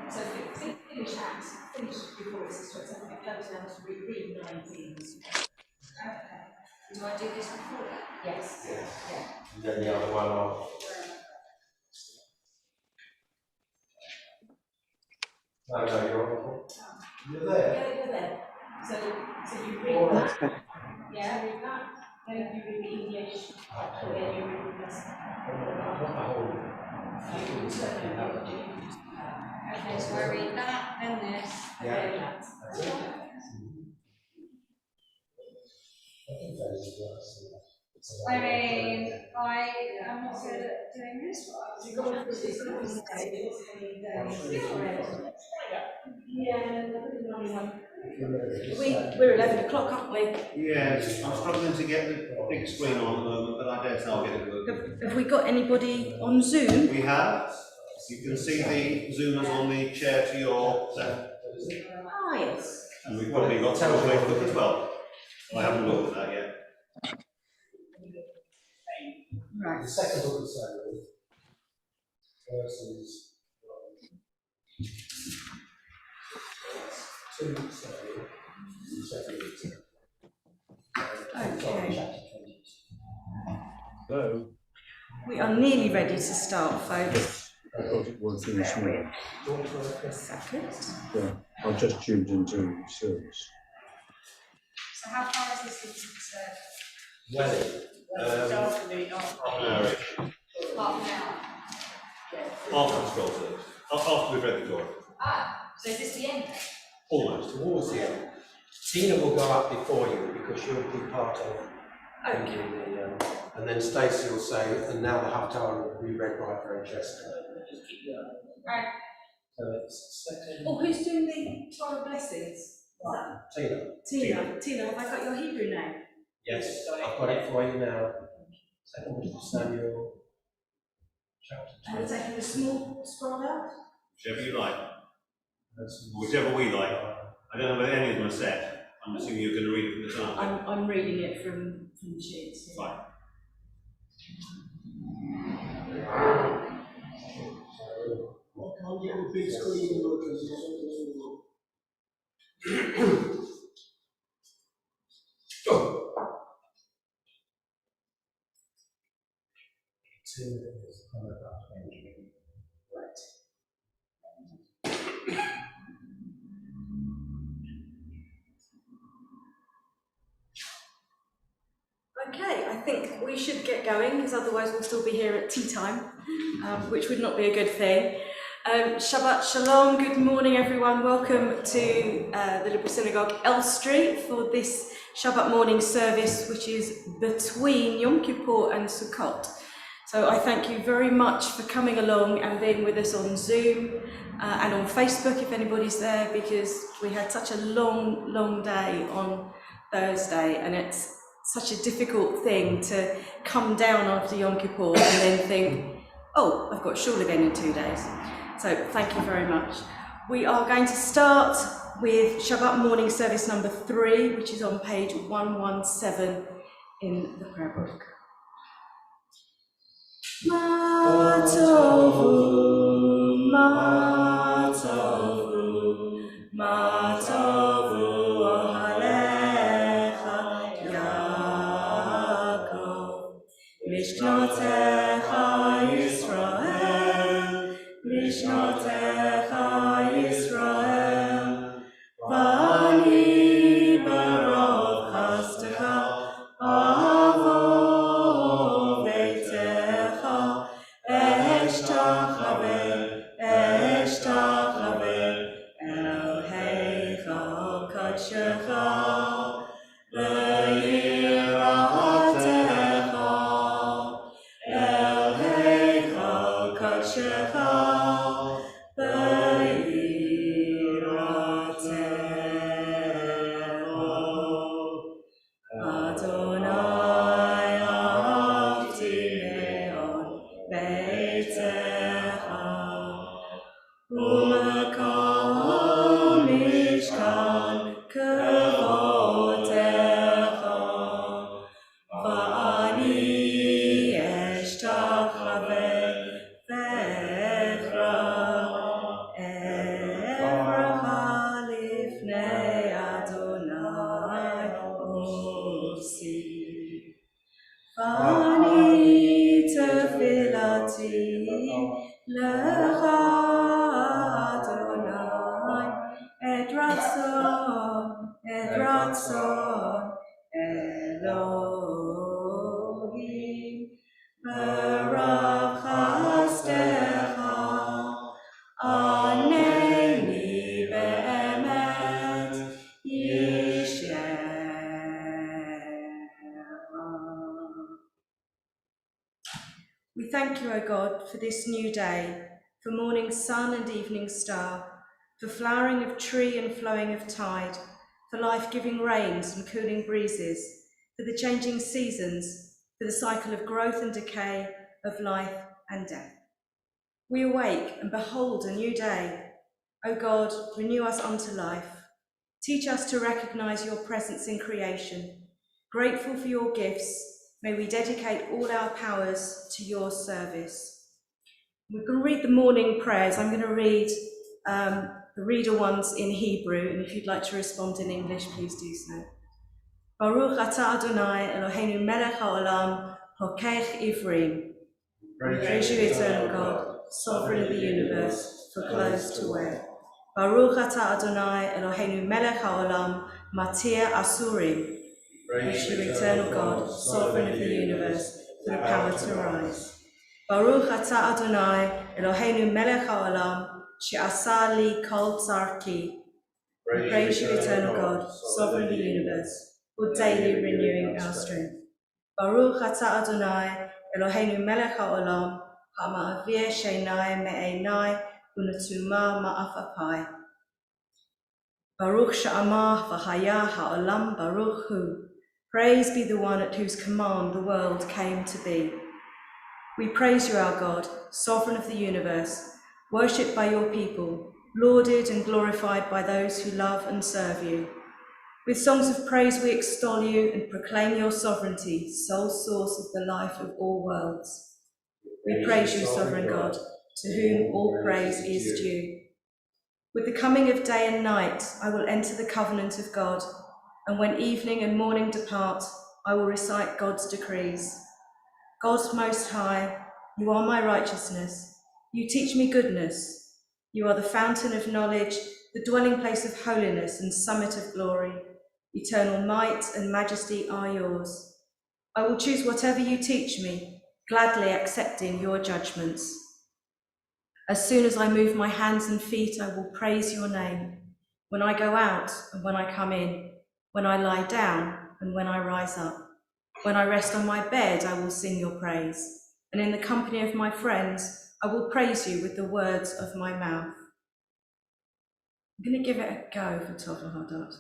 So finish before it's close down to read 19. Okay. Do I do this before that? Yes. Yeah. And then the other one off. No, you're on. You're there. Yeah, you're there. So you read that. Yeah, read that. Then you read the English. And then you read the lesson. Okay, so I read that, then this, and then that. I mean, I am not good at doing this, we're 11 o'clock, aren't we? Yes, I'm struggling to get the big screen on at the moment, but I dare say I'll get it working. Have we got anybody on Zoom? We have. You can see the Zoomers on the chair to your left. Ah, yes. And we've probably got some on Facebook as well. I haven't looked at that yet. Right. The second book of Samuel verses 2 Samuel, second book of Samuel. Okay. Hello. We are nearly ready to start, folks. I thought it was in this morning. A second. Yeah, I just tuned into the service. So how far is this to the Well, Half an hour. After the scroll service. After we've read the Torah. Ah, so is this the end? Almost. towards the end. Tina will go up before you because she'll be part of and then Stacey will say, and now the Haftarah will be read by Francesca. Right. So it's second. Oh, who's doing the Torah blessings? Is that Tina. Tina, have I got your Hebrew name? Yes, I've got it for you now. Second book of Samuel, chapter And we're 2. taking the small scroll out? Whichever you like. Whichever we like. I don't know whether any of them are set. I'm assuming you're going to read it from the start. I'm reading it from the sheets. Yeah. Fine. I can't get the big screen because Okay, I think we should get going because otherwise we'll still be here at tea time, which would not be a good thing. Shabbat Shalom, good morning everyone. Welcome to the Liberal Synagogue Elstree for this Shabbat morning service, which is between Yom Kippur and Sukkot. So I thank you very much for coming along and being with us on Zoom and on Facebook if anybody's there, because we had such a long day on Thursday, and it's such a difficult thing to come down after Yom Kippur and then think, oh, I've got shul again in 2 days. So thank you very much. We are going to start with Shabbat morning service number 3, which is on page 117 in the prayer book. Ma tovu, ma tovu, ma tovu ohalecha Yaakov, Mishnotecha Yisrael, Mishnotecha Yisrael, Vani barov chastecha avo beitecha, Eshtachave, ומקום משכן כבודך, ואני אשתחווה ואברכה לפני אדוני עושי. ואני תפילתי לך אדוני, את רצון אלוהים, ברב חסדך ענני באמת ישעה. We thank you, O God, for this new day, for morning sun and evening star, for flowering of tree and flowing of tide, for life-giving rains and cooling breezes, for the changing seasons, for the cycle of growth and decay, of life and death. We awake and behold a new day. O God, renew us unto life. Teach us to recognize your presence in creation. Grateful for your gifts, may we dedicate all our powers to your service. We're going to read the morning prayers. I'm going to read the reader ones in Hebrew, and if you'd like to respond in English, please do so. Baruch atah Adonai Eloheinu melech haolam hokech ivrim. Praise you, eternal God, sovereign of the universe, for clothes to wear. Baruch atah Adonai Eloheinu melech haolam matir asurim. Praise you, eternal God, sovereign of the universe, for the power to rise. Baruch atah Adonai Eloheinu melech haolam she'asa li kol tzarki. Praise you, eternal God, sovereign of the universe, for daily renewing our strength. Baruch atah Adonai Eloheinu melech haolam ha'ma'avir sheinai me'einai u'netuma ma'af apai. Baruch she'amah v'haya ha'olam baruch hu. Praise be the one at whose command the world came to be. We praise you, our God, sovereign of the universe, worshipped by your people, lauded and glorified by those who love and serve you. With songs of praise we extol you and proclaim your sovereignty, sole source of the life of all worlds. We praise you, sovereign God, to whom all praise is due. With the coming of day and night, I will enter the covenant of God, and when evening and morning depart, I will recite God's decrees. God Most High, you are my righteousness. You teach me goodness. You are the fountain of knowledge, the dwelling place of holiness and summit of glory. Eternal might and majesty are yours. I will choose whatever you teach me, gladly accepting your judgments. As soon as I move my hands and feet, I will praise your name. When I go out and when I come in, when I lie down and when I rise up. When I rest on my bed, I will sing your praise. And in the company of my friends, I will praise you with the words of my mouth. I'm going to give it a go for Tov Lahadot.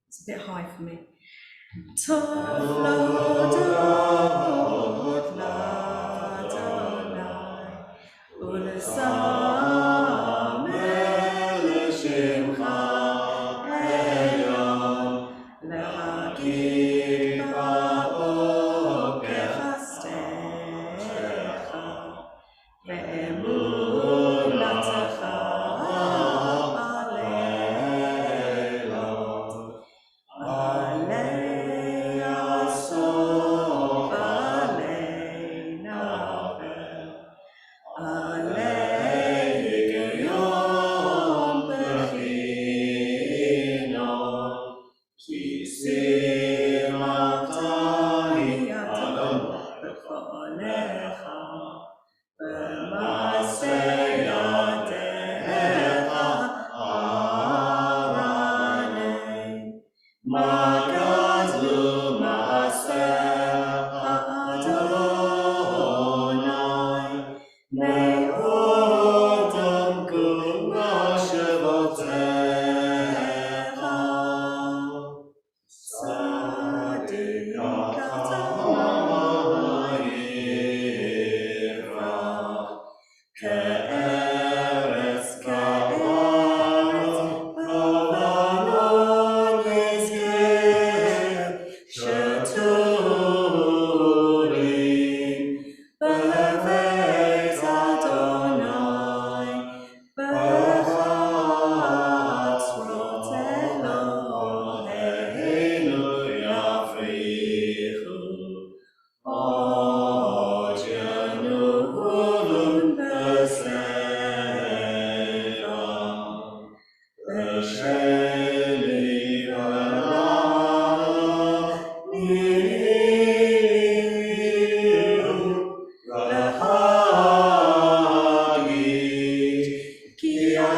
It's a bit high for me. Tov Lahadot l'Adonai, u'lesameh l'shimcha elyon, להגיד בבוקר חסדך, ואמונתך בלילות. עלי הסוף, עלי נבל, עלי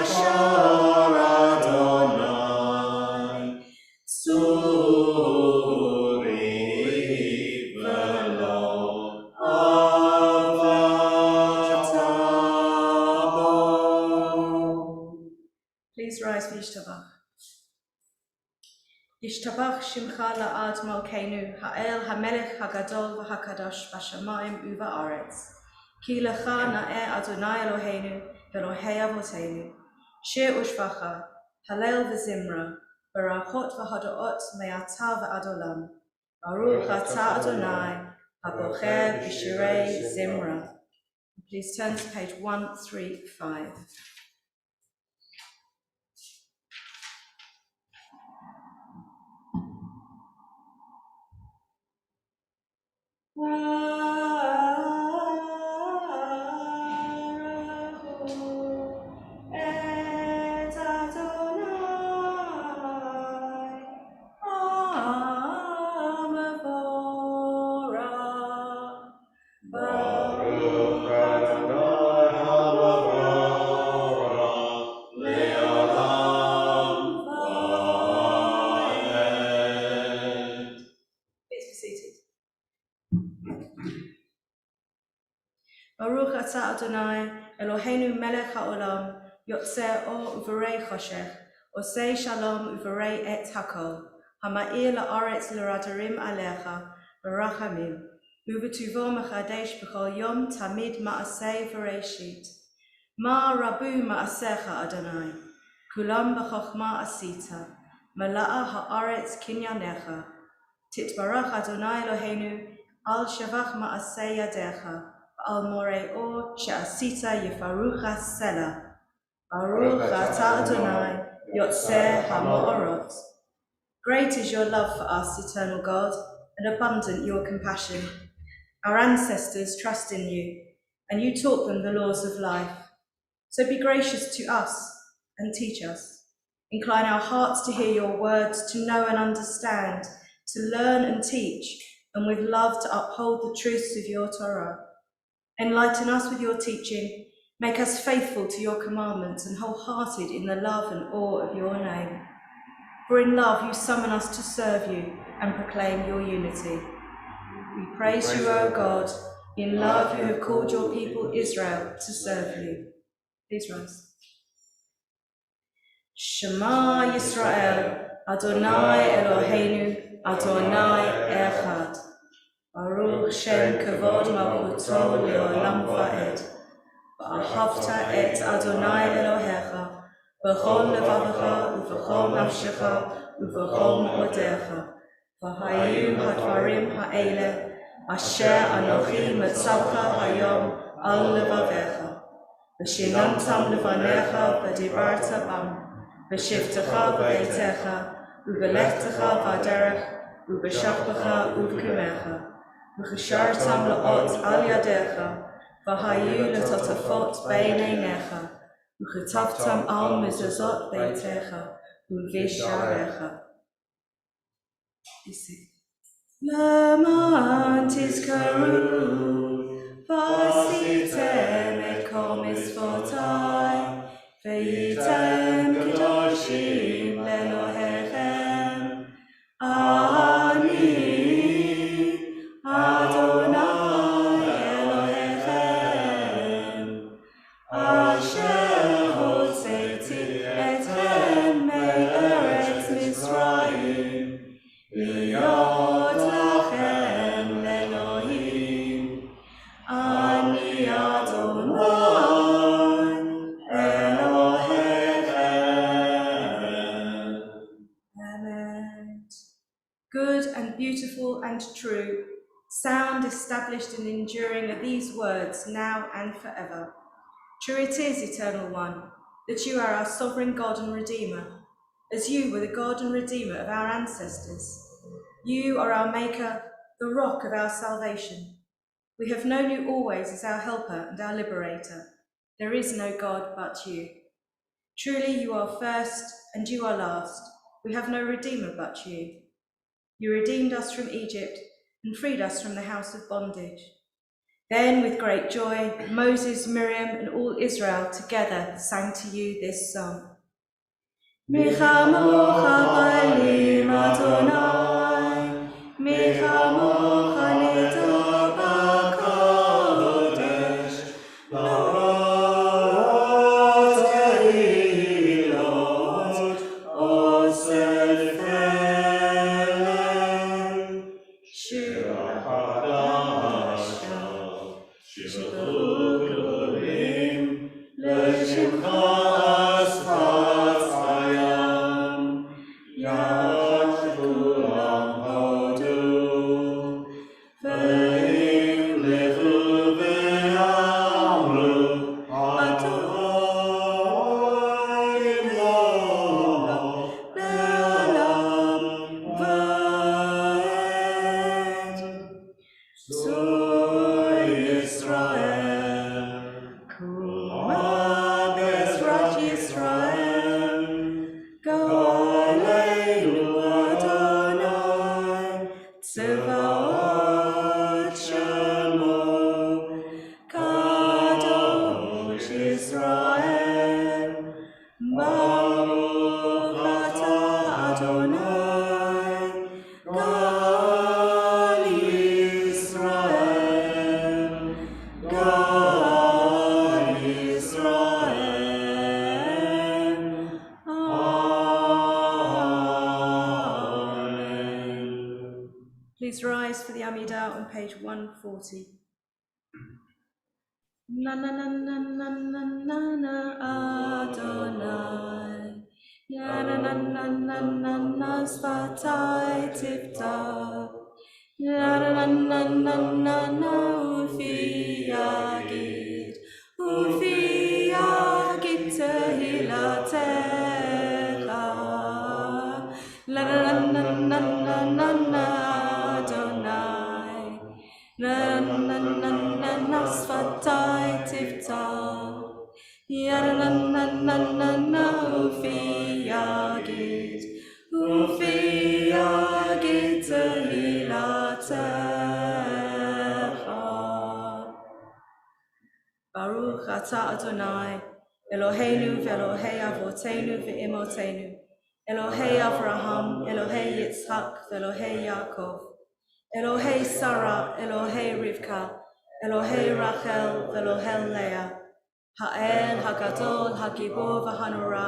Asher Adonai Tzuri v'lo avatabo. Please rise for Yishtabach. Yishtabach Shimcha La'ad Malkeinu, Ha'el HaMelech HaGadol VaHaKadosh B'Shamayim U'Ba'aretz. Ki Lecha Na'eh Adonai Eloheinu, Elohei Avotenu. Shir Ushvacha, Hallel V'Zimra, Barachot V'Hadoot Me'ata V'Ad Olam. Baruch Atah Adonai, HaBocher B'Shirei Zimra. Please turn to page 135. Baruch atah Adonai, Eloheinu melech haolam, yotzeh or uvarei choshech, osei shalom uvarei et hakol, hama'ir la'aretz l'radarim alecha, barachamim, uvetuvo mechadesh b'chol yom tamid ma'asei v'reishit. Ma rabu ma'asecha Adonai, kulam b'chochma asita, mala'a ha'aretz kinyanecha, titbarach Adonai Eloheinu, al shavach ma'asei yadecha, Al morei or she'asita yifarucha sela. Baruch atah Adonai, yotzeh ha'ma'orot. Great is your love for us, eternal God, and abundant your compassion. Our ancestors trust in you, and you taught them the laws of life. So be gracious to us and teach us. Incline our hearts to hear your words, to know and understand, to learn and teach, and with love to uphold the truths of your Torah. Enlighten us with your teaching, make us faithful to your commandments and wholehearted in the love and awe of your name. For in love you summon us to serve you and proclaim your unity. We praise you, O God. In love you have called your people Israel to serve you. Please rise. Shema Yisrael, Adonai Eloheinu, Adonai Echad. Baruch Shem Kavod Malchuto Leolam Va'ed. V'ahavta et Adonai Elohecha, v'chol levavecha, v'chol nafshecha, v'chol mo'odecha. V'hayu hadvarim ha'ele, asher anochi metzavcha hayom al levavecha. V'shinamtam levanecha, v'dibarta bam. V'shivtecha v'beitecha, v'velechtecha v'aderech, v'beshachbecha uv'kimecha. V'chishartam la'ot al yadecha, v'hayu l'totafot bein einecha, v'chitavtam al mezuzot beitecha, v'visharecha. Leman tizkaru, v'asitem et kol mitzvotai, v'yitem kedoshim le'Elohechem. Ani Adonai Elohechem, asher hotzeiti etchem me'eretz Mitzrayim, liyot lachem le'Elohim. Ani Adonai Elohechem. Amen. Good and beautiful and true, sound, established and enduring are these words now and forever. True it is, Eternal One, that you are our sovereign God and Redeemer, as you were the God and Redeemer of our ancestors. You are our Maker, the rock of our salvation. We have known you always as our helper and our liberator. There is no God but you. Truly you are first and you are last. We have no Redeemer but you. You redeemed us from Egypt and freed us from the house of bondage. Then with great joy, Moses, Miriam, and all Israel together sang to you this song. Michamocha b'elim Adonai, Michamocha nidor b'kodesh, Lord tehilot osel felem, Shira hadasha, Shira hukulim, L'shimcha asfat hayam, Yad kulam hodu, Ve'imlechu ve'amru, Adonai le'olam va'ed. Zur Yisrael, Kuma Bezrat Yisrael, Go'aleinu Adonai, Tzevaot Shemo, Kadosh Yisrael, Baruch atah Adonai, Gal Yisrael, Gal Yisrael. Amen. Please rise for the Amidah on page 140. Na na na na na na na na Adonai, ya na na na na na na Sfatai Tifta, ya na na na na na na Ufi Yagid Tehilatecha, la na na na na na na Adonai, na na na na na Sfatai Tifta, ya na na na na na Ufi Yagid Tehilatecha. Baruch atah Adonai, Eloheinu ve'Elohei Avotenu ve'Imotenu, Elohei Avraham, Elohei Yitzhak ve'Elohei Yaakov, Elohei Sarah, Elohei Rivka, Elohei Rachel ve'Elohei Leah, Ha'el Hagadol Hagibor v'Hanora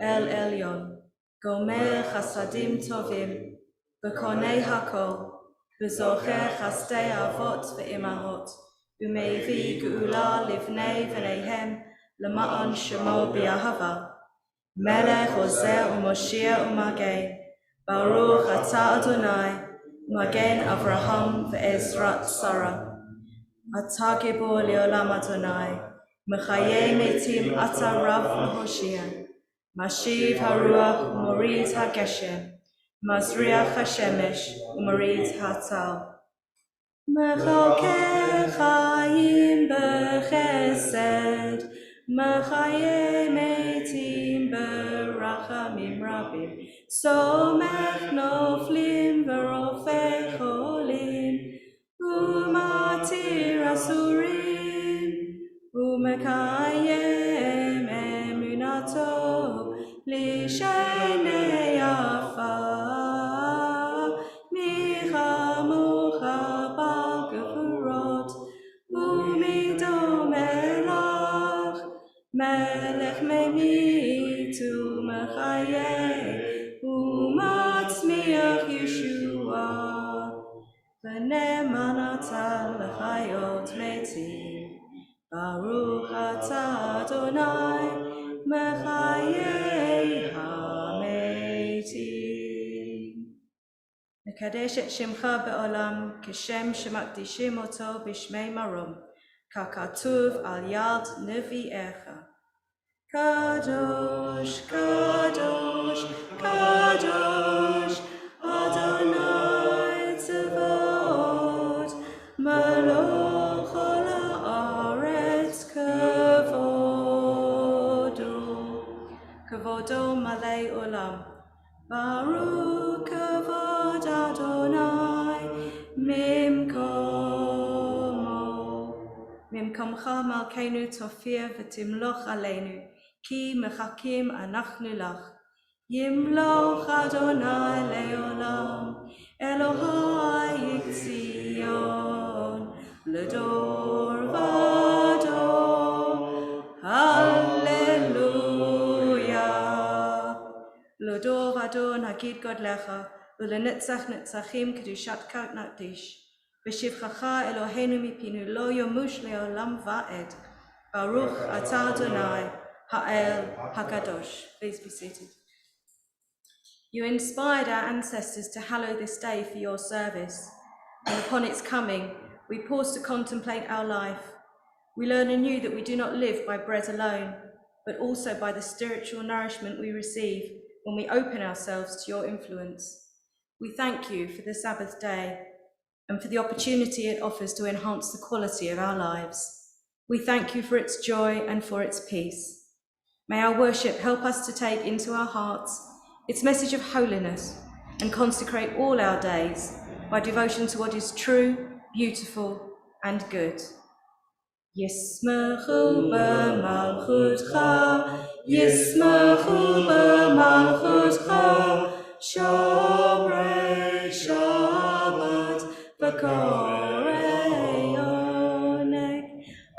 El Elyon, Gomer Chasadim Tovim, B'konei Hakol, B'zocher Chasdei Avot ve'Imahot, U'meivi Geula Livnei v'Neihem L'ma'an Shemo B'Yahava, Melech Ozer U'Moshiach U'Magen, Baruch atah Adonai, Magen Avraham ve'Ezrat Sarah. Atah Gibor Le'olam Adonai, Mechayei Metim atah Rav Hoshia, Mashiv HaRuach U'Morid HaGeshem, Mazriach HaShemesh U'Morid HaTal. Mechokeh Chayim B'Chesed, Mechayei Metim B'Rachamim Rabim, Somech Noflim V'Rofeh Cholim, U'Matir Asurim, U'Mekayem Emunato L'Shenei Afar, Michamocha b'Gevurot, U'Midom Melach, Melech Memit U'Mechayeh, U'Matzmiach Yeshua, V'ne'eman atah l'chayot metim, Baruch atah Adonai, Mechayei hametim. Nekadesh et Shemcha be'olam, Keshem shemakdishim oto b'shmei marom, Kakatuv al yad nevi'echa. Kadosh, Kadosh, Kadosh, Adonai Tzvaot, Melech kol haaretz kavodo. Kavodo malei olam. Baruch kavod Adonai mimkomo. ממקומך מלכנו תופיע ותמלוך עלינו, כי מחכים אנחנו לך. ימלוך אדוני לעולם, אלוהי ציון, לדור ודור. הללויה. לדור ודור נגיד גודלך, ולנצח נצחים קדושתך נקדיש. בשבחך אלוהינו מפינו לא ימוש לעולם ועד. ברוך אתה אדוני, האל הקדוש. Please be seated. You inspired our ancestors to hallow this day for your service, and upon its coming, we pause to contemplate our life. We learn anew that we do not live by bread alone, but also by the spiritual nourishment we receive when we open ourselves to your influence. We thank you for the Sabbath day and for the opportunity it offers to enhance the quality of our lives. We thank you for its joy and for its peace. May our worship help us to take into our hearts its message of holiness and consecrate all our days by devotion to what is true, beautiful, and good. Yismachu b'malchutcha, Yismachu b'malchutcha, Shomrei Shabbat v'korei oneg,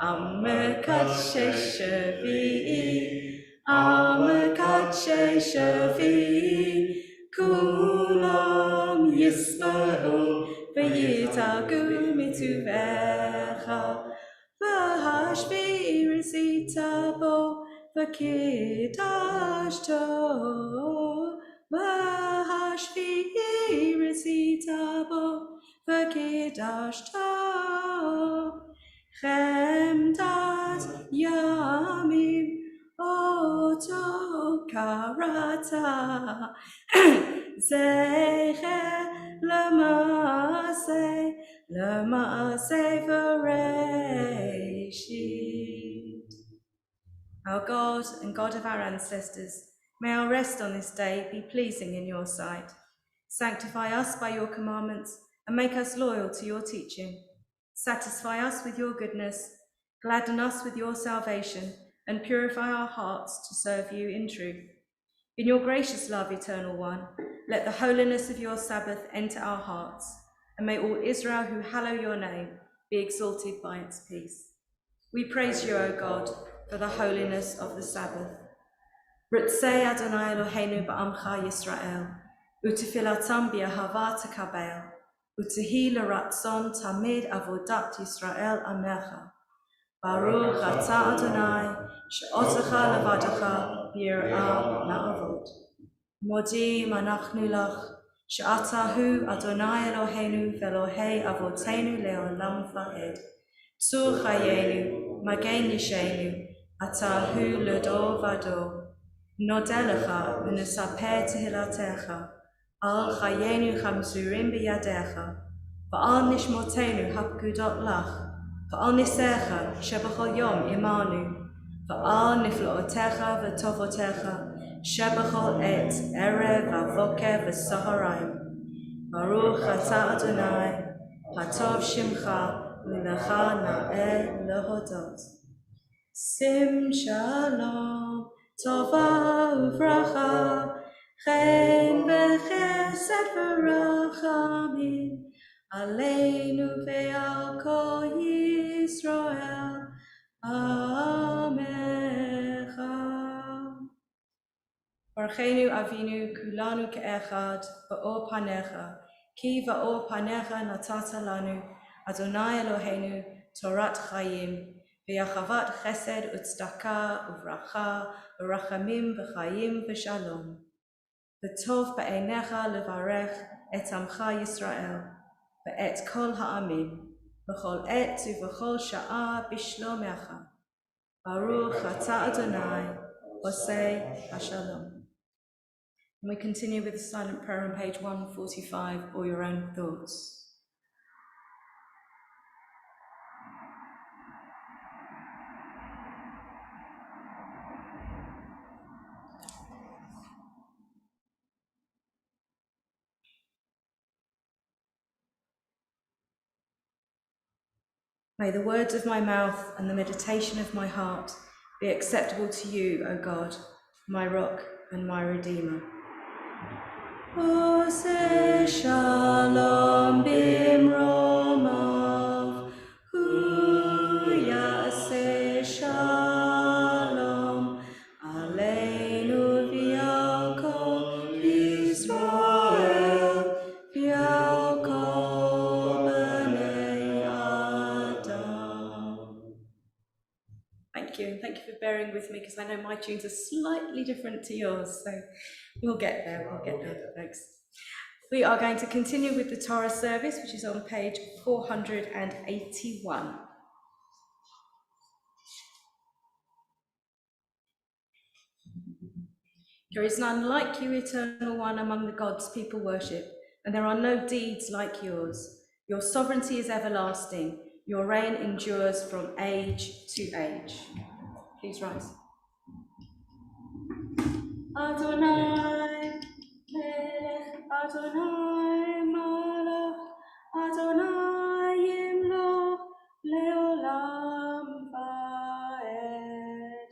Amekadshei Shavi'i, Amekadshei Shavi'i, Kulam Yismachu v'yitagu mituvecha, V'hashvi'i resita bo, v'kidashto, V'hashvi'i resita bo, v'kidashto, Chemdat yamim oto karata, Zecher L'maaseh v'reishit. Our God and God of our ancestors, may our rest on this day be pleasing in your sight. Sanctify us by your commandments and make us loyal to your teaching. Satisfy us with your goodness, gladden us with your salvation, and purify our hearts to serve you in truth. In your gracious love, Eternal One, let the holiness of your Sabbath enter our hearts, and may all Israel who hallow your name be exalted by its peace. We praise you, O God, for the holiness of the Sabbath. Ritzei Adonai Eloheinu ba'amcha Yisrael, u'tefilatam b'ahava tekabel, u'tehi l'ratzon tamid avodat Yisrael amecha. Baruch atah Adonai, she'otecha levadecha b'yirah la'avod. Modim anachnu lach, she'ata hu Adonai Eloheinu v'Elohei avotenu le'olam va'ed. Tzur chayenu, magen yishenu, ata hu l'dor v'ador. Nodeh lecha v'nesaper tehilatecha, al chayenu chamzurim b'yadecha, v'al nishmotenu hapkudot lach, v'al nisecha shebachol yom imanu, v'al niflootecha v'tovotecha, shebachol et erev v'avoker v'saharayim. Baruch atah Adonai, hatov shimcha, u'lecha na'eh lehodot. Sim shalom, tova uvracha, chen v'chesed v'rachamim, aleinu ve'al kol Yisrael, Amecha. Barchenu Avinu kulanu ke'echad ba'or panecha, ki ba'or panecha natata lanu, Adonai Eloheinu Torat Chayim, v'yachavat chesed u'tzedaka uvracha v'rachamim v'chayim v'shalom. V'tov ba'einecha levarech et amcha Yisrael, v'et kol ha'amim, v'chol et u'v'chol sha'a b'shlomecha. Baruch atah Adonai, osei hashalom. And we continue with the silent prayer on page 145, or your own thoughts. May the words of my mouth and the meditation of my heart be acceptable to you, O God, my rock and my redeemer. Oseh shalom bimromav, hu yaseh shalom, aleinu v'al kol Yisrael, v'al kol bnei Adam. Thank you, and thank you for bearing with me, because I know my tunes are slightly different to yours, so we'll get there, folks. We are going to continue with the Torah Service, which is on page 481. There is none like you, Eternal One, among the gods people worship, and there are no deeds like yours. Your sovereignty is everlasting. Your reign endures from age to age. Please rise. Adonai, Melech, Adonai, Malach, Adonai, Yimloch, Leolam Vaed.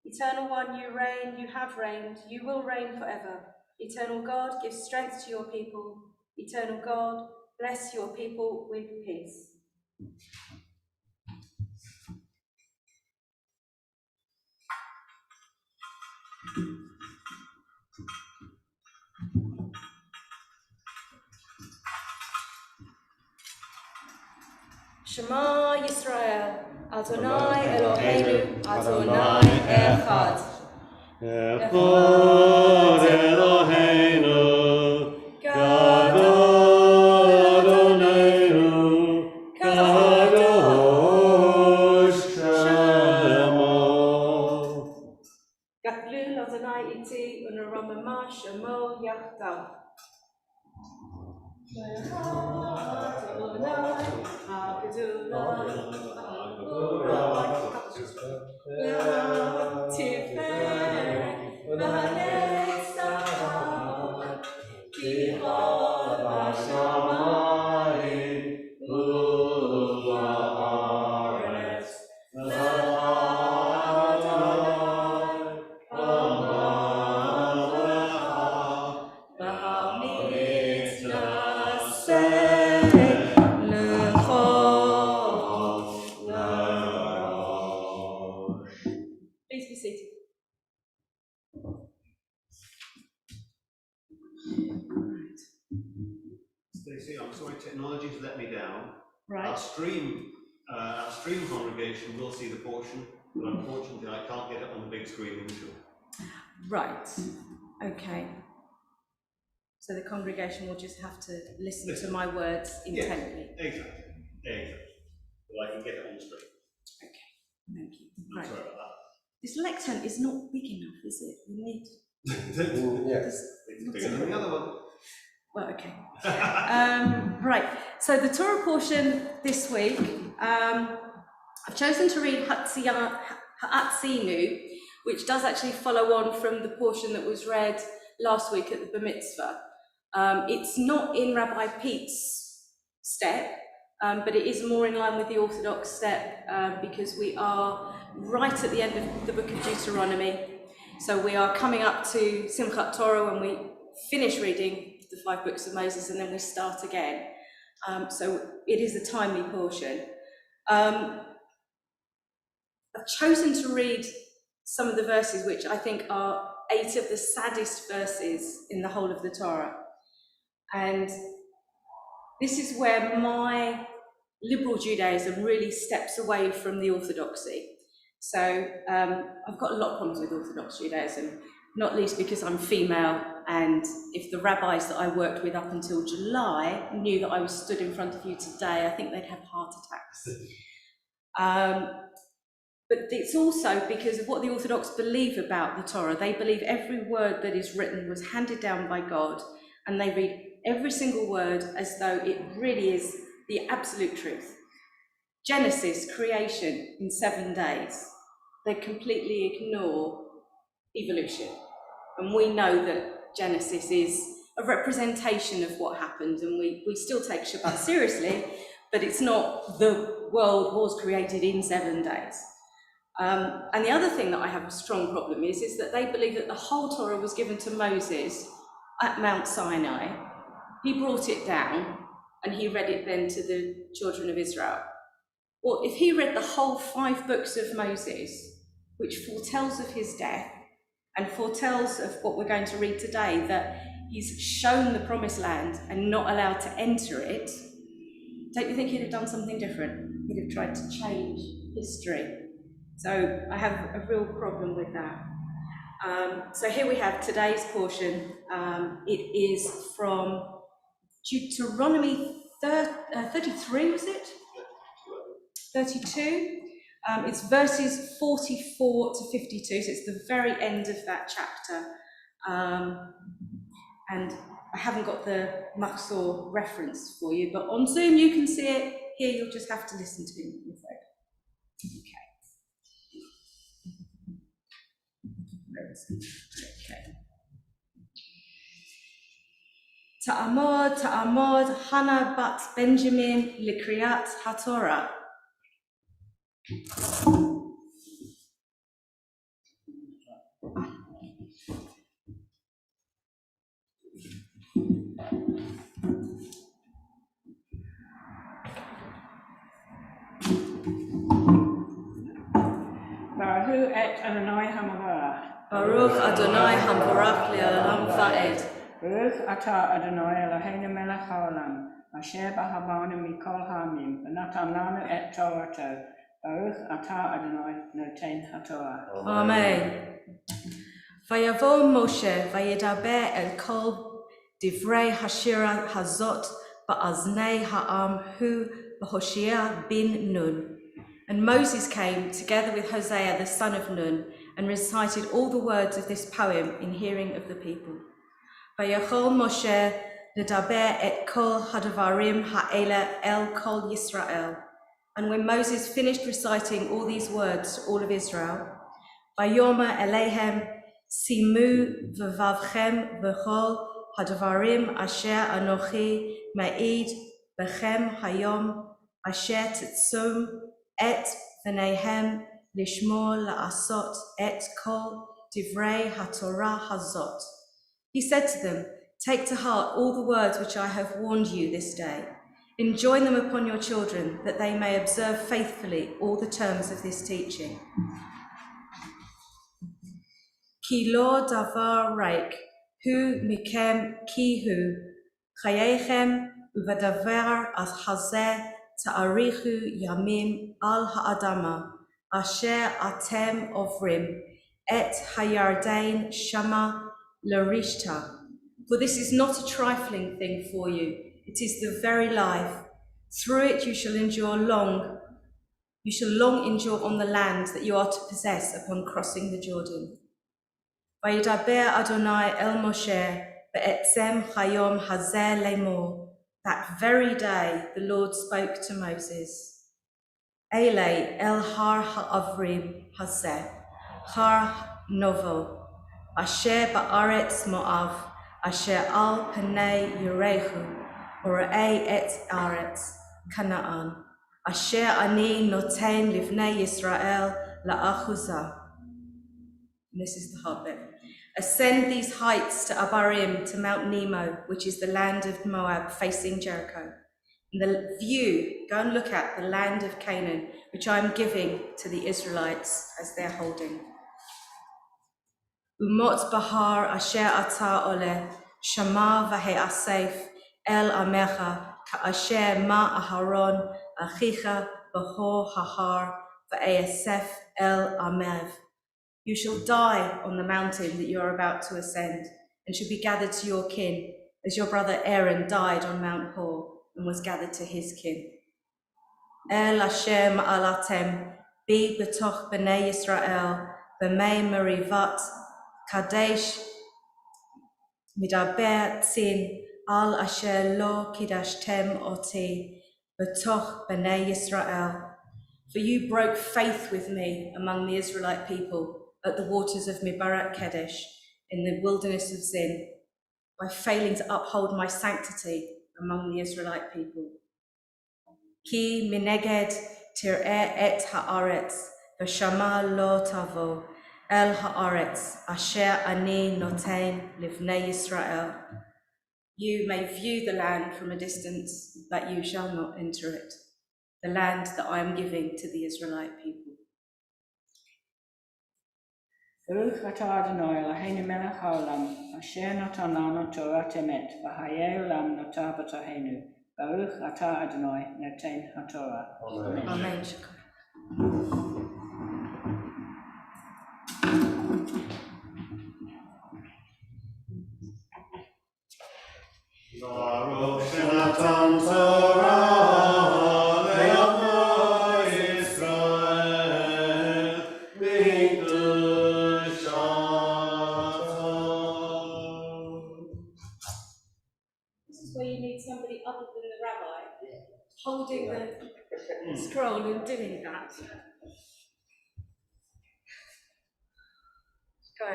Eternal One, you reign, you have reigned, you will reign forever. Eternal God, give strength to your people. Eternal God, bless your people with peace. Shema Yisrael, Adonai Eloheinu, Adonai Echad. Echad Eloheinu, Gadol Adonai, Kadosh Shemo. Gatlul Adonai iti uneromama shemo yachdav. Please be seated. Stacey, I'm sorry, technology's let me down. Right. Our stream congregation will see the portion, but unfortunately I can't get it on the big screen in the show. Right. Okay. So the congregation will just have to listen to my words intently. Yes, exactly. But I can get it on the screen. Okay. Thank you. I'm Right. sorry about This lectern is not big enough, is it? We need. that. Yes. It's bigger than the other one. Well, okay. Right. So the Torah portion this week, I've chosen to read Ha'atzinu, which does actually follow on from the portion that was read last week at the Bar Mitzvah. It's not in Rabbi Pete's step, but it is more in line with the Orthodox step because we are right at the end of the book of Deuteronomy. So we are coming up to Simchat Torah when we finish reading the 5 books of Moses and then we start again. So it is a timely portion. I've chosen to read some of the verses which I think are 8 of the saddest verses in the whole of the Torah. And this is where my liberal Judaism really steps away from the orthodoxy. So I've got a lot of problems with Orthodox Judaism, not least because I'm female, and if the rabbis that I worked with up until July knew that I was stood in front of you today, I think they'd have heart attacks. But it's also because of what the Orthodox believe about the Torah. They believe every word that is written was handed down by God, and they read every single word as though it really is the absolute truth. Genesis, creation in 7 days. They completely ignore evolution. And we know that Genesis is a representation of what happened, and we still take Shabbat seriously, but it's not the world was created in 7 days. And the other thing that I have a strong problem is that they believe that the whole Torah was given to Moses at Mount Sinai. He brought it down and he read it then to the children of Israel. Well, if he read the whole 5 books of Moses, which foretells of his death and foretells of what we're going to read today, that he's shown the promised land and not allowed to enter it, don't you think he'd have done something different? He'd have tried to change history. So I have a real problem with that. So here we have today's portion. It is from Deuteronomy 33, was it? 32. It's verses 44 to 52, so it's the very end of that chapter. And I haven't got the Machzor reference for you, but on Zoom you can see it. Here you'll just have to listen to it, I'm afraid. Okay. Okay. Ta'amod Hannah bat Benjamin Likriyat HaTorah. Baruch et Adonai HaMavarach. Baruch Adonai HaMavarach le'olam va'ed. Baruch atah Adonai Eloheinu melech haolam, asher b'habanu mikol ha'amim, v'natan lanu et Torato. Baruch atah Adonai noten haTorah. Amen. Vayavo Moshe vayedaber el kol divrei hashira hazot ba'aznei ha'am hu b'Hoshea bin Nun. And Moses came together with Hosea the son of Nun and recited all the words of this poem in hearing of the people. Vayachol Moshe ledaber et kol hadavarim ha'ela el kol Yisrael. And when Moses finished reciting all these words to all of Israel, Vayomer Eleihem simu v'vavchem v'chol hadavarim asher anochi ma'id b'chem hayom asher tetzum et v'neihem lishmor la'asot et kol divrei haTorah hazot. He said to them, take to heart all the words which I have warned you this day. Enjoin them upon your children, that they may observe faithfully all the terms of this teaching. Ki lo davar reik, hu mikem ki hu, chayechem uvadavar as hazeh ta'arichu yamim al ha'adama, asher atem ovrim, et hayardain shama larishta. For this is not a trifling thing for you, it is the very life. Through it you shall long endure on the land that you are to possess upon crossing the Jordan. Vayedaber Adonai el Moshe be'etzem chayom hazeh lemor. That very day the Lord spoke to Moses. Elei el har ha'avrim hazeh, har novo, asher ba'aretz Moav, asher al panei Yerechu, Ora'ei et aretz, Canaan, asher ani noten livnei Yisrael la'achuzah. This is the hard bit. Ascend these heights to Abarim, to Mount Nemo, which is the land of Moab facing Jericho. And the view, go and look at the land of Canaan, which I am giving to the Israelites as they're holding. Umot bahar asher ata oleh, shama v'he'asef, El amecha ka'asher ma Aharon achicha b'hor hahar v'easef el amev. You shall die on the mountain that you are about to ascend, and shall be gathered to your kin, as your brother Aaron died on Mount Hor and was gathered to his kin. El asher ma'alatem bi b'toch b'nei Yisrael b'mei merivat kadesh midaber tzin al asher lo kidashtem oti b'toch b'nei Yisrael. For you broke faith with me among the Israelite people at the waters of Mibarat Kadesh in the wilderness of Zin, by failing to uphold my sanctity among the Israelite people. Ki mineged tir'eh et haaretz, v'shama lo tavo, el haaretz, asher ani noten livnei Yisrael. You may view the land from a distance, but you shall not enter it, the land that I am giving to the Israelite people. Baruch atah Adonai Eloheinu melech haolam, asher natan lanu Torah temet, v'hayei olam notah b'tohenu. Baruch atah Adonai noten haTorah. Amen. Amen. Baruch Shenatan Torah le'amo Yisrael b'kedushato. This is where you need somebody other than the rabbi holding the scroll and doing that. Go.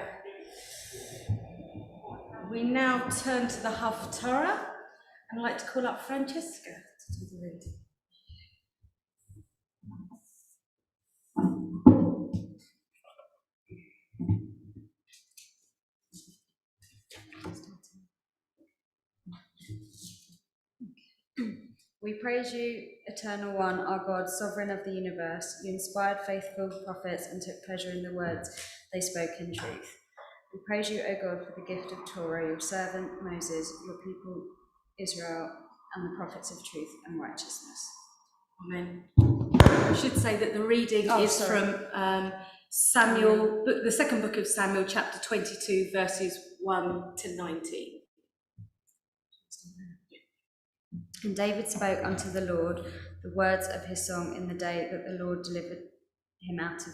We now turn to the Haftarah, and I'd like to call up Francesca to do the reading. We praise you, Eternal One, our God, Sovereign of the universe. You inspired faithful prophets and took pleasure in the words they spoke in truth. We praise you, O God, for the gift of Torah, your servant Moses, your people Israel, and the prophets of truth and righteousness. Amen. I should say that the reading is from Samuel, the second book of Samuel, chapter 22, verses 1 to 19. And David spoke unto the Lord the words of his song in the day that the Lord delivered him out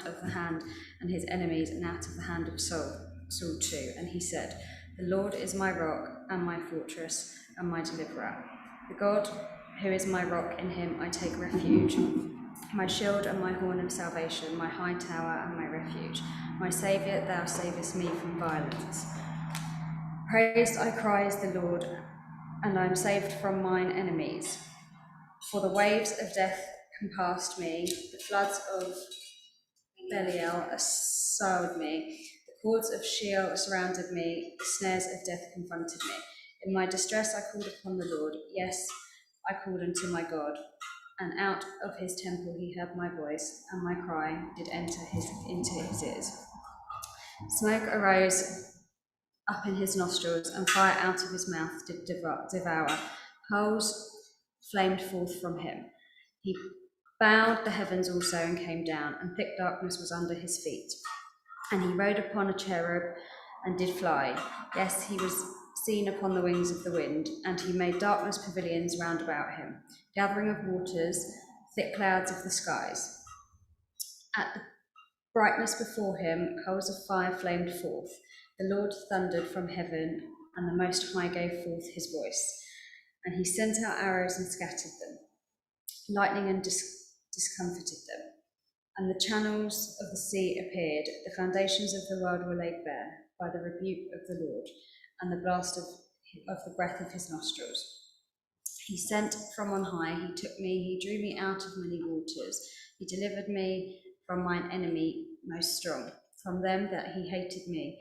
of the hand and his enemies, and out of the hand of Saul too. And he said, The Lord is my rock and my fortress and my deliverer. The God who is my rock, in him I take refuge. My shield and my horn of salvation, my high tower and my refuge. My Saviour, thou savest me from violence. Praised I cry as the Lord, and I am saved from mine enemies. For the waves of death compassed me, the floods of Belial assailed me, the cords of Sheol surrounded me, the snares of death confronted me. In my distress I called upon the Lord, yes, I called unto my God, and out of his temple he heard my voice, and my cry did enter into his ears. Smoke arose up in his nostrils, and fire out of his mouth did devour. Coals flamed forth from him. He bowed the heavens also and came down, and thick darkness was under his feet. And he rode upon a cherub and did fly. Yes, he was seen upon the wings of the wind, and he made darkness pavilions round about him, gathering of waters, thick clouds of the skies. At the brightness before him, coals of fire flamed forth. The Lord thundered from heaven, and the Most High gave forth his voice. And he sent out arrows and scattered them, lightning and discomfited them. And the channels of the sea appeared, the foundations of the world were laid bare by the rebuke of the Lord, and the blast of the breath of his nostrils. He sent from on high, he took me, he drew me out of many waters. He delivered me from mine enemy most strong, from them that he hated me,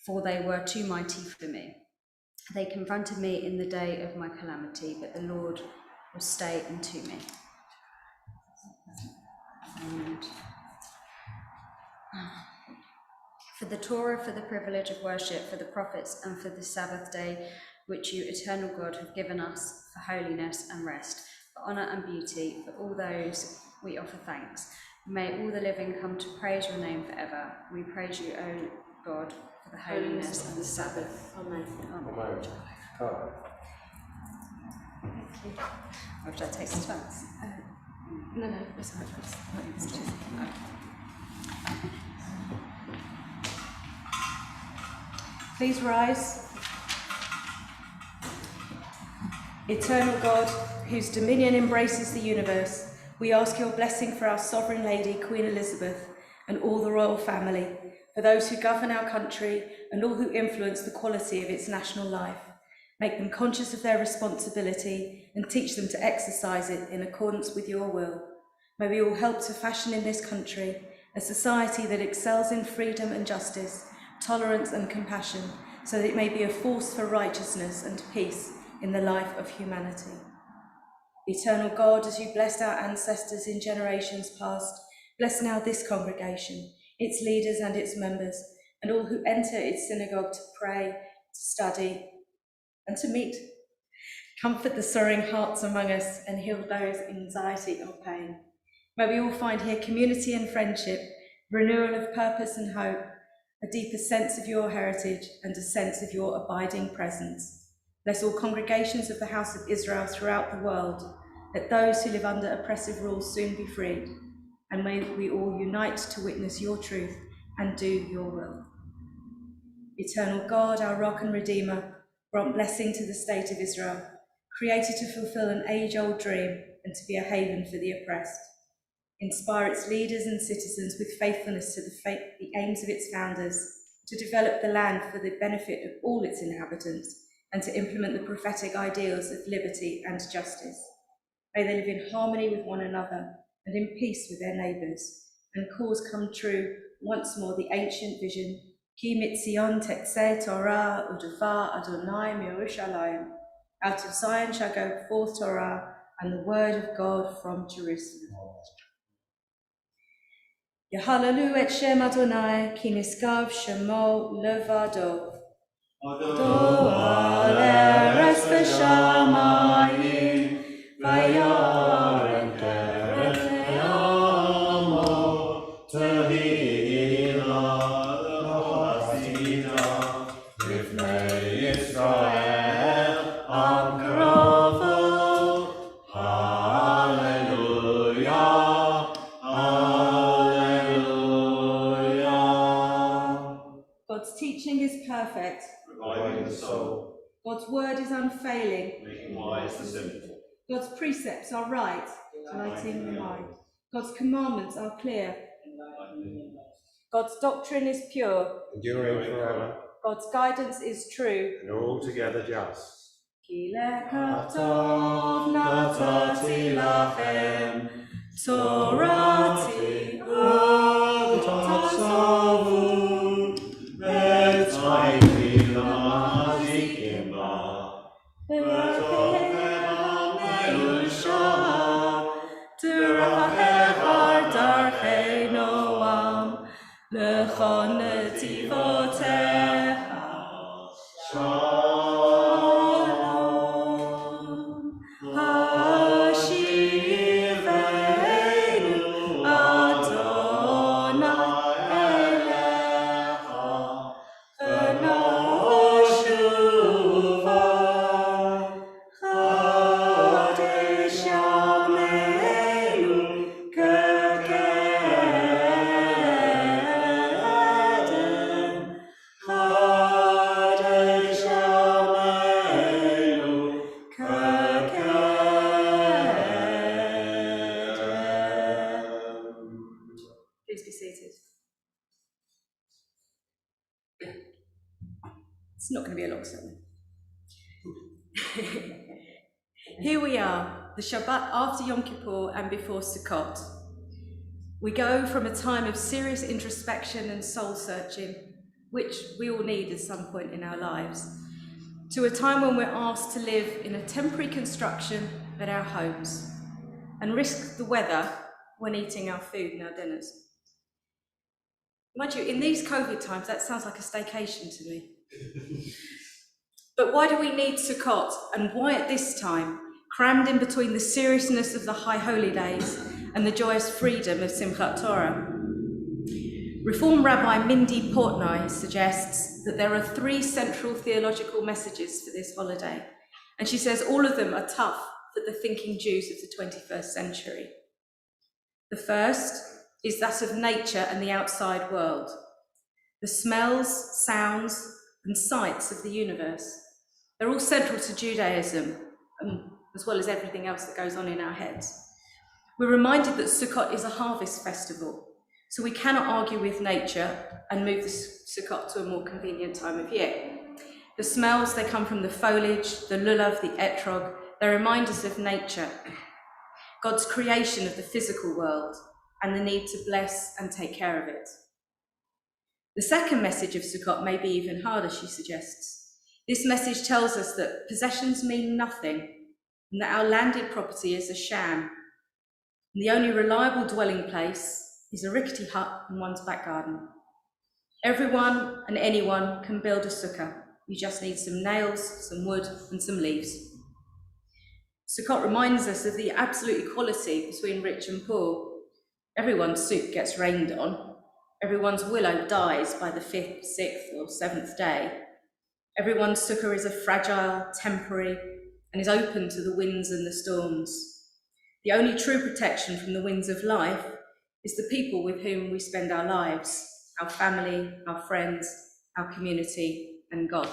for they were too mighty for me. They confronted me in the day of my calamity, but the Lord was stay unto me. And for the Torah, for the privilege of worship, for the prophets, and for the Sabbath day, which you, eternal God, have given us for holiness and rest, for honour and beauty, for all those we offer thanks. May all the living come to praise your name forever. We praise you, O God, for the holiness and the Sabbath. Amen. Amen. Oh. Thank you. Or should I take some thanks? No, it's not. It's just, no. Please rise. Eternal God, whose dominion embraces the universe, we ask your blessing for our sovereign lady, Queen Elizabeth, and all the royal family, for those who govern our country and all who influence the quality of its national life. Make them conscious of their responsibility and teach them to exercise it in accordance with your will. May we all help to fashion in this country a society that excels in freedom and justice, tolerance and compassion, so that it may be a force for righteousness and peace in the life of humanity. Eternal God, as you blessed our ancestors in generations past, bless now this congregation, its leaders and its members, and all who enter its synagogue to pray, to study, and to meet. Comfort the sorrowing hearts among us and heal those in anxiety or pain. May we all find here community and friendship, renewal of purpose and hope, a deeper sense of your heritage and a sense of your abiding presence. Bless all congregations of the house of Israel throughout the world. Let those who live under oppressive rule soon be freed. And may we all unite to witness your truth and do your will. Eternal God, our rock and redeemer, grant blessing to the state of Israel, created to fulfill an age-old dream and to be a haven for the oppressed. Inspire its leaders and citizens with faithfulness to the aims of its founders, to develop the land for the benefit of all its inhabitants, and to implement the prophetic ideals of liberty and justice. May they live in harmony with one another and in peace with their neighbours, and cause come true once more the ancient vision, Ki mitzion tetzeh Torah u'dvar Adonai miYerushalayim. Out of Zion shall go forth Torah and the word of God from Jerusalem. Yahalalu et Shem Adonai, ki niskav shemo levado. Doa le'eretz v'shamayim, vayarem keret le'amo, tehila l'chasina, lifnei Yisrael am karovo. Hallelujah, hallelujah. God's teaching is perfect, reviving the soul, God's word is unfailing, making wise the simple. God's precepts are right, lighting the mind. God's commandments are clear. God's doctrine is pure. Enduring forever, God's guidance is true. and altogether just. Ki lekatov natati lachem, Torati utasavu, V'tzayti l'mazikim ba, L'chon netivotecha, Shalom, Hashivenu Adonai elecha, v'noshuva, Chodesh Yameinu k'kedem, Chodesh Yameinu k'kedem. Please be seated. It's not going to be a long sermon. Here we are, the Shabbat after Yom Kippur and before Sukkot. We go from a time of serious introspection and soul searching, which we all need at some point in our lives, to a time when we're asked to live in a temporary construction at our homes and risk the weather when eating our food and our dinners. Mind you, in these COVID times, that sounds like a staycation to me. But why do we need Sukkot, and why at this time, crammed in between the seriousness of the High Holy Days and the joyous freedom of Simchat Torah? Reform Rabbi Mindy Portnoy suggests that there are 3 central theological messages for this holiday, and she says all of them are tough for the thinking Jews of the 21st century. The first is that of nature and the outside world, the smells, sounds, and sights of the universe. They're all central to Judaism, as well as everything else that goes on in our heads. We're reminded that Sukkot is a harvest festival, so we cannot argue with nature and move the Sukkot to a more convenient time of year. The smells, they come from the foliage, the lulav, the etrog. They remind us of nature, God's creation of the physical world, and the need to bless and take care of it. The second message of Sukkot may be even harder, she suggests. This message tells us that possessions mean nothing, and that our landed property is a sham. And the only reliable dwelling place is a rickety hut in one's back garden. Everyone and anyone can build a sukkah. You just need some nails, some wood, and some leaves. Sukkot reminds us of the absolute equality between rich and poor. Everyone's soup gets rained on. Everyone's willow dies by the 5th, 6th, or 7th day. Everyone's sukkah is a fragile, temporary, and is open to the winds and the storms. The only true protection from the winds of life is the people with whom we spend our lives, our family, our friends, our community, and God.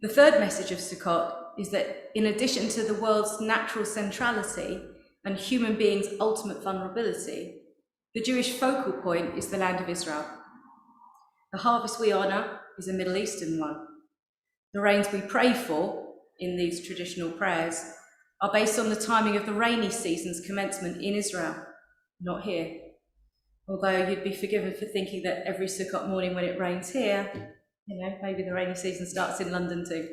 The third message of Sukkot is that in addition to the world's natural centrality and human beings' ultimate vulnerability, the Jewish focal point is the land of Israel. The harvest we honour is a Middle Eastern one. The rains we pray for in these traditional prayers are based on the timing of the rainy season's commencement in Israel, not here. Although you'd be forgiven for thinking that every Sukkot morning when it rains here, maybe the rainy season starts in London too.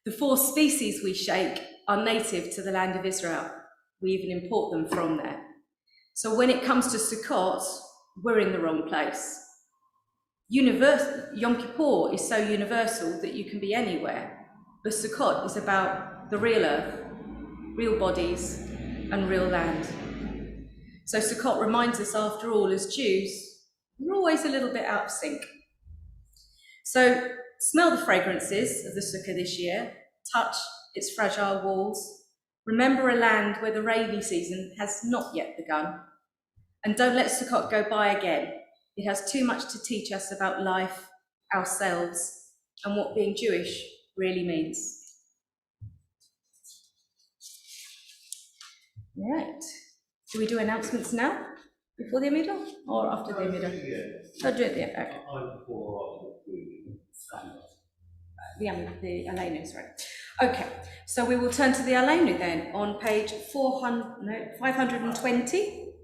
The 4 species we shake are native to the land of Israel. We even import them from there. So when it comes to Sukkot, we're in the wrong place. Yom Kippur is so universal that you can be anywhere, but Sukkot is about the real earth, real bodies, and real land. So Sukkot reminds us, after all, as Jews, we're always a little bit out of sync. So smell the fragrances of the sukkah this year, touch its fragile walls, remember a land where the rainy season has not yet begun, and don't let Sukkot go by again. It has too much to teach us about life, ourselves, and what being Jewish really means. Right. Do we do announcements now, before the Amidah, or after the Amidah? I'll do it there, okay. The Aleinu, sorry. Okay, so we will turn to the Aleinu then, on page 520.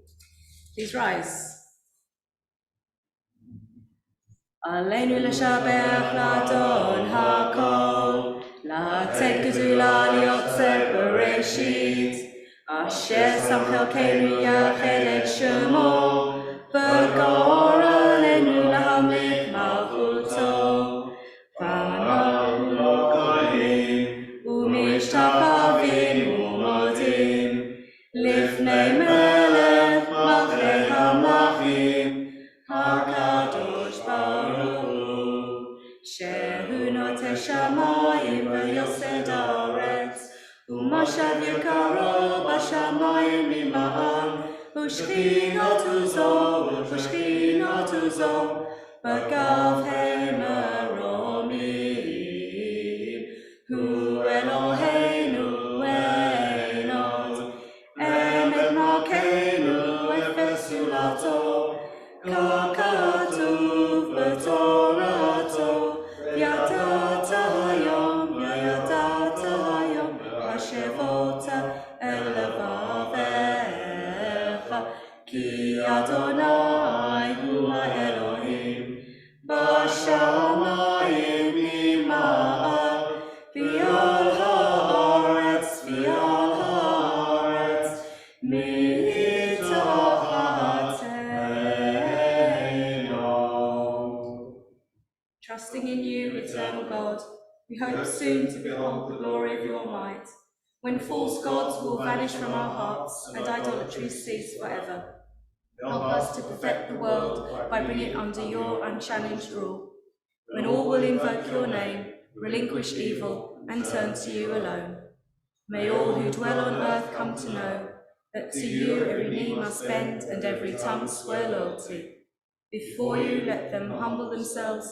Please rise. Aleinu l'shabech l'adon hakol, לתת גדולה ליוצר בראשית, אשר שם חלקנו יחד את שמו, וגור עלינו להמליך מלכותו. ואנחנו לא קוראים ומשתחווים ומודים לפני מלך מלכי המלכים, הקדוש ברוך הוא, שהוא נוטה שמיים ויוסד הארץ, ומשב יקרו בשמיים ממעל, ושכינתו זו בגבהי מרומים. הוא אלוהינו אין עוד, אמת מלכנו אפס זולתו, ככתוב בתורתו, וידעת היום השבות אל לבביך, כי אדוני הוא האלוהים בשמיים ממעל, ועל הארץ מתחתינו. Trusting in you, eternal God, we hope soon to behold the glory of your might, when false gods will vanish from our hearts and idolatry cease forever. Help us to perfect the world by bringing it under your unchallenged rule, when all will invoke your name, relinquish evil, and turn to you alone. May all who dwell on earth come to know that to you every knee must bend and every tongue swear loyalty. Before you let them humble themselves,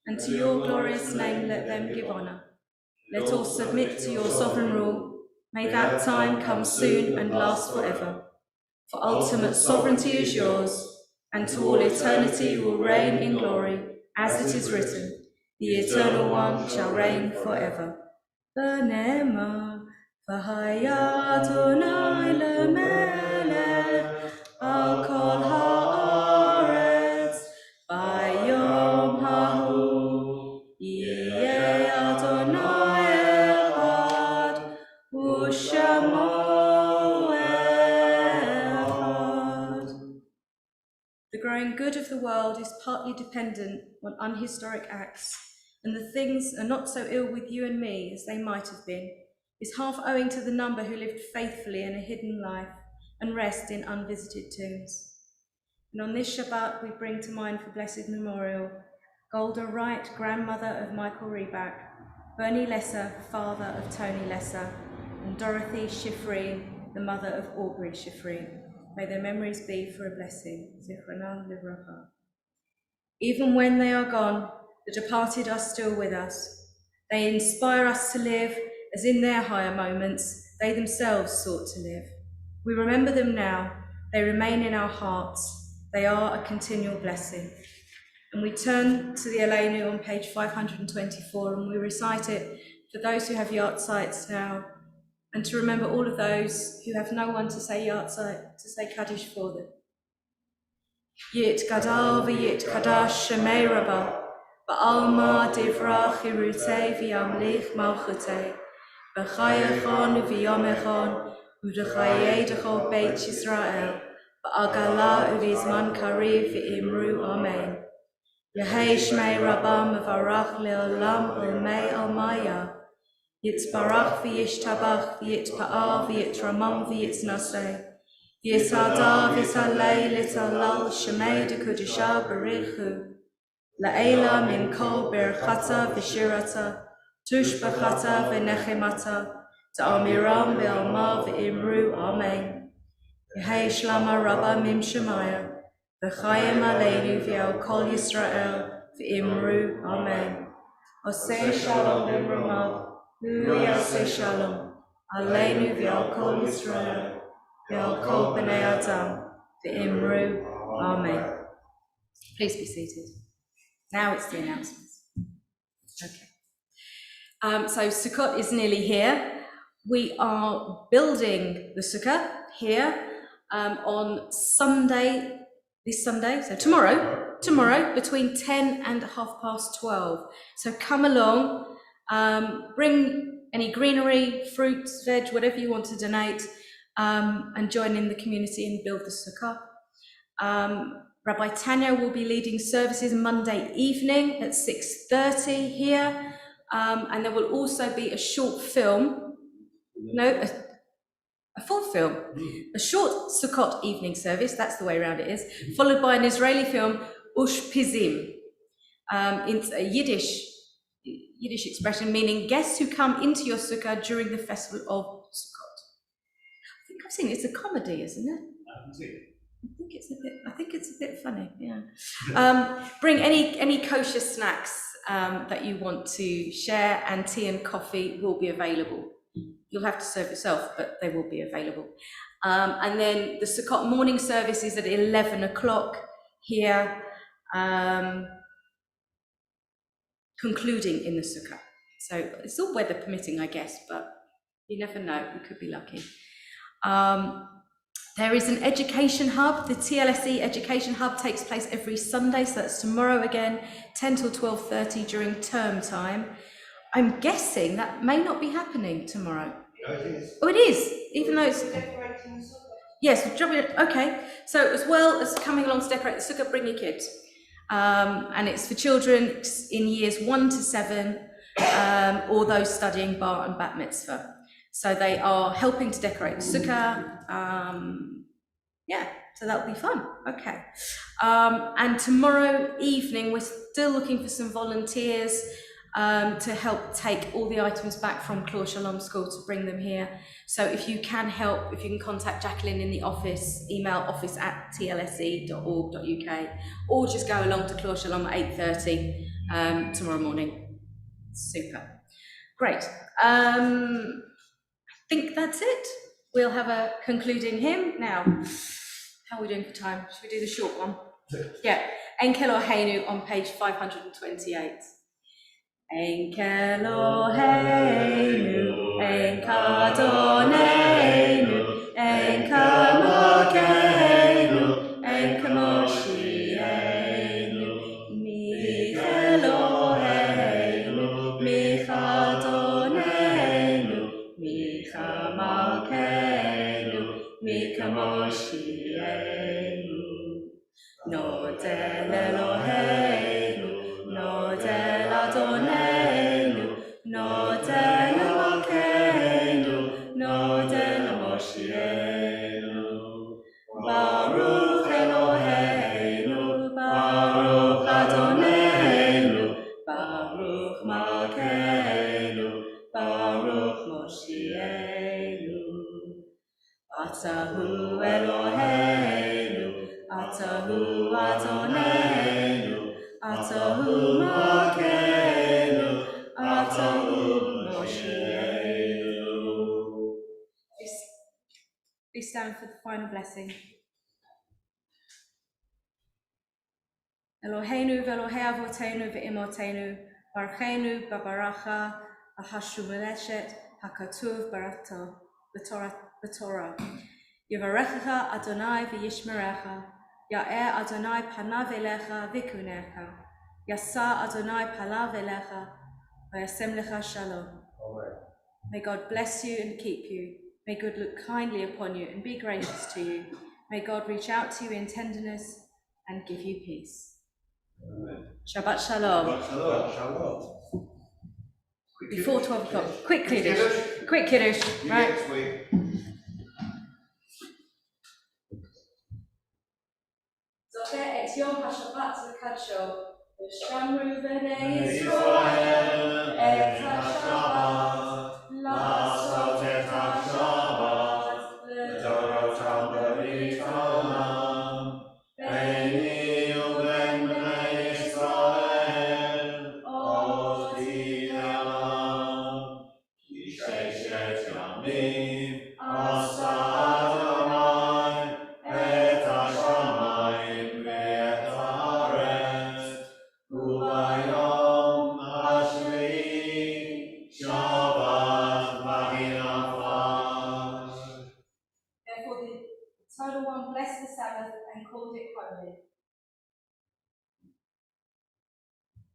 and to your glorious name let them give honour. Let all submit to your sovereign rule. May that time come soon and last forever. For ultimate sovereignty is yours, and to all eternity will reign in glory, as it is written, The Eternal One shall reign forever. V'nemar, v'haya Adonai lemelech al kol haaretz, bayom hahu, yeh Adonai echad, u'shamo echad. The growing good of the world is partly dependent on unhistoric acts, and the things are not so ill with you and me as they might have been, is half owing to the number who lived faithfully in a hidden life and rest in unvisited tombs. And on this Shabbat we bring to mind for blessed memorial Golda Wright, grandmother of Michael Reback, Bernie Lesser, father of Tony Lesser, and Dorothy Schifrin, the mother of Aubrey Schifrin. May their memories be for a blessing. Zichronam livracha. Even when they are gone, the departed are still with us. They inspire us to live as in their higher moments they themselves sought to live. We remember them now. They remain in our hearts. They are a continual blessing. And we turn to the Elenu on page 524 and we recite it for those who have yahrzeits now, and to remember all of those who have no one to say yahrzeit, to say Kaddish for them. Yit gadal v'yit kadash shemei rabbah, ba'alma divrach hirutei v'yamlich malchutei, b'chayechon v'yomechon, u'dechayedecho beit Yisrael, ba'agala u'vizman kariv v'imru amen. Yehei shmei rabbah mevarach le'olam olmei almaya, Yitzbarach v'yishtabach v'yitpa'ar v'yitramam v'yitznaseh, v'yitzadar v'yitzalei l'talal shemei dekudisha barichu, la'ela min kol berchata v'shirata, tushbachata v'nechemata, ta'amiram v'alma v'imru amen. Yehei shlama rabba mim shemaya, v'chayim aleinu v'al kol Yisrael v'imru amen. Oseh shalom b'mramav, Hu yaseh shalom, aleinu v'al kol Yisrael, v'al kol b'nei Adam, v'imru, amen. Please be seated. Now it's the announcements. Okay. So Sukkot is nearly here. We are building the Sukkah here on Sunday, this Sunday, so tomorrow between 10 and 12:30. So come along. Bring any greenery, fruits, veg, whatever you want to donate, and join in the community and build the sukkah. Rabbi Tanya will be leading services Monday evening at 6:30 here, and there will also be a short film, a full film, a short Sukkot evening service, that's the way around it is, followed by an Israeli film, Ushpizim. It's a Yiddish expression meaning guests who come into your sukkah during the festival of Sukkot. I think I've seen it. It's a comedy, isn't it? I haven't seen it. I think it's a bit funny, yeah. Bring any kosher snacks that you want to share, and tea and coffee will be available. You'll have to serve yourself, but they will be available. And then the Sukkot morning service is at 11 o'clock here, concluding in the sukkah. So it's all weather permitting, I guess, but you never know, we could be lucky. There is an education hub. The TLSE education hub takes place every Sunday, so that's tomorrow again, 10 till 12:30 during term time. I'm guessing that may not be happening tomorrow. No, it is. Oh, it is, even though it's... Yes, okay. So as well as coming along to decorate the sukkah, bring your kids. And it's for children in years 1 to 7, or those studying bar and bat mitzvah. So they are helping to decorate the sukkah. So that'll be fun. Okay. And tomorrow evening, we're still looking for some volunteers to help take all the items back from Klor Shalom School to bring them here. So if you can help, if you can contact Jacqueline in the office, email office@tlse.org.uk, or just go along to Klor Shalom at 8:30 tomorrow morning. Super. Great. I think that's it. We'll have a concluding hymn now. How are we doing for time? Should we do the short one? Yeah. Enkel Oheinu on page 528. Ein Keloheinu, Ein Kadonenu, Ein Kamokeinu, Ein Kamoshienu, Mi Keloheinu, Mi Kadonenu, Mi Kamokeinu, Mi Kamoshienu. Nodel Eloheinu, Nodel Adonenu, Nodel Elokeinu, Nodel Moshienu. Baruch Eloheinu, Baruch Adonenu, Baruch Malkeinu, Baruch Moshienu. Atahu Eloheinu, Atahu Adonenu, Atahu Malkeinu, Atahu Moshienu. Please stand for the final blessing. Eloheinu ve'Elohei Avotenu ve'imotenu, Barchenu b'baracha ahashumeleshet hakatuv barato b'Torah. Yivarechecha Adonai v'yishmerecha, Ya'er Adonai panav elecha v'kunecha, Yasa Adonai panav elecha, v'yasem lecha shalom. May God bless you and keep you. May God look kindly upon you and be gracious to you. May God reach out to you in tenderness and give you peace. Amen. Shabbat shalom. Shalom. Before 12 o'clock. Quick Kiddush. Quick Kiddush. Right. Next week. Zocher et Yom HaShabbat v'kadsho, v'shamru v'nei Yisrael et HaShabbat, לעשות את השבת לדורותם בריתם, ביני ובין בני ישראל עוד יעלם, כי ששת ימים עשה אדוני את השמיים ואת הארץ, וביום השביעי שבת וינפש. Therefore the Eternal One blessed the Sabbath and called it holy.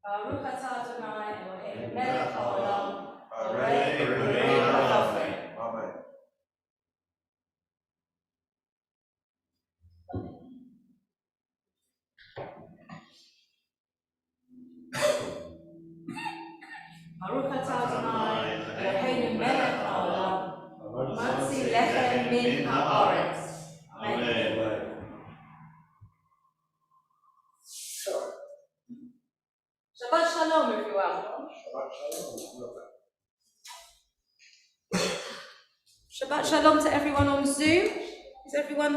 Baruch atah Adonai Eloheinu melech haolam, borei b'nei ha'chafei. Amen. Baruch atah Adonai Eloheinu melech haolam, motzi lechem min ha'aretz. Amen. Shabbat shalom, everyone. Shabbat shalom to everyone on Zoom. Is everyone?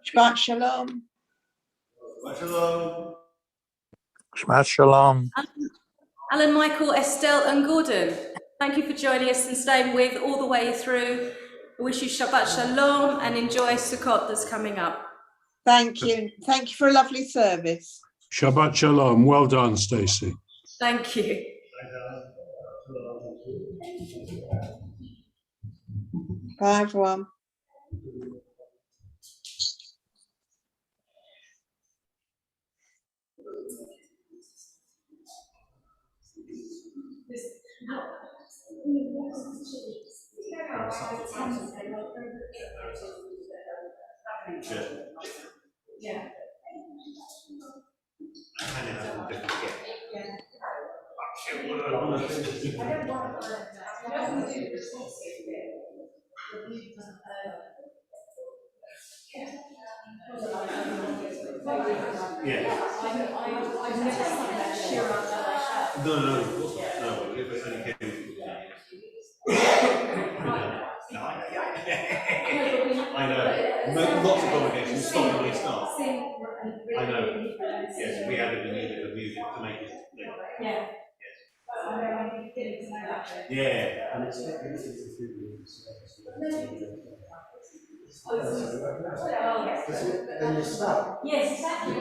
Shabbat shalom. Shalom. Shabbat shalom. Alan, Michael, Estelle and Gordon, thank you for joining us and staying with all the way through. I wish you Shabbat shalom and enjoy Sukkot that's coming up. Thank you. Thank you for a lovely service. Shabbat shalom. Well done, Stacey. Thank you. Bye, everyone. Yeah. No, if it's only came. I know. Lots of congregations stop when we start. I know. Yes, we added a new bit of music to make it. Yeah. Yeah. And it's not easy to do this. Then you stop. Yes, exactly.